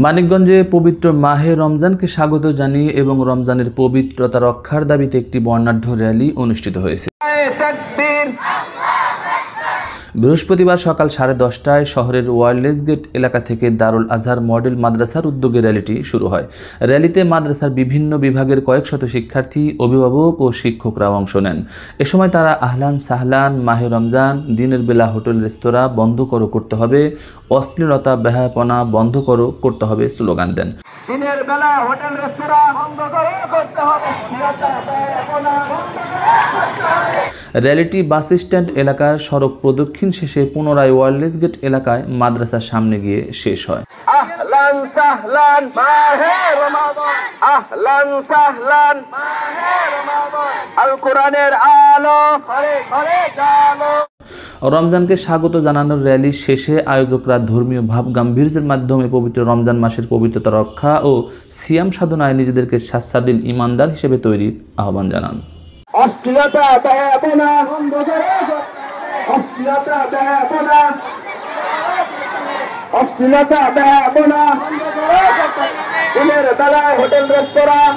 মানিকগঞ্জে পবিত্র মাহে রমজানকে স্বাগত জানিয়ে এবং রমজানের পবিত্রতা রক্ষার দাবিতে একটি বর্ণাঢ্য র্যালি অনুষ্ঠিত হয়েছে। বৃহস্পতিবার সকাল 10:30টায় শহরের ওয়ারলেস গেট এলাকা থেকে দারুল আজহার মডেল মাদ্রাসার উদ্যোগে র্যালিটি শুরু হয়। র্যালিতে মাদ্রাসার বিভিন্ন বিভাগের কয়েক শত শিক্ষার্থী, অভিভাবক ও শিক্ষকরাও অংশ নেন। এ সময় তারা আহলান সাহলান, মাহে রমজান, দিনের বেলা হোটেল রেস্তোরাঁ বন্ধ করতে হবে, অশ্লীলতা বেহায়াপনা বন্ধ করতে হবে স্লোগান দেন। দিনের বেলা হোটেল রেস্তোরাঁ বন্ধ করতে হবে। র্যালিটি বাস স্ট্যান্ড এলাকার সড়ক প্রদক্ষিণ শেষে পুনরায় ওয়ারলেস গেট এলাকায় মাদ্রাসার সামনে গিয়ে শেষ হয়। আহলান সাহলান মাহে রমাদান, আহলান সাহলান মাহে রমাদান, আল কোরআনের আলো ঘরে ঘরে জালো। রমজানকে স্বাগত জানানোর র্যালি শেষে আয়োজকরা ধর্মীয় ভাব গাম্ভীর্যের মাধ্যমে পবিত্র রমজান মাসের পবিত্রতা রক্ষা ও সিয়াম সাধনায় নিজেদেরকে স্বাস্থ্যাধীন ইমানদার হিসেবে তৈরির আহ্বান জানান। অশ্লীলতা বেহায়াপনা বন্ধ করে, অশ্লীলতা বেহায়াপনা, অশ্লীলতা বেহায়াপনা, দিনের বেলায় হোটেল রেস্তোরাঁ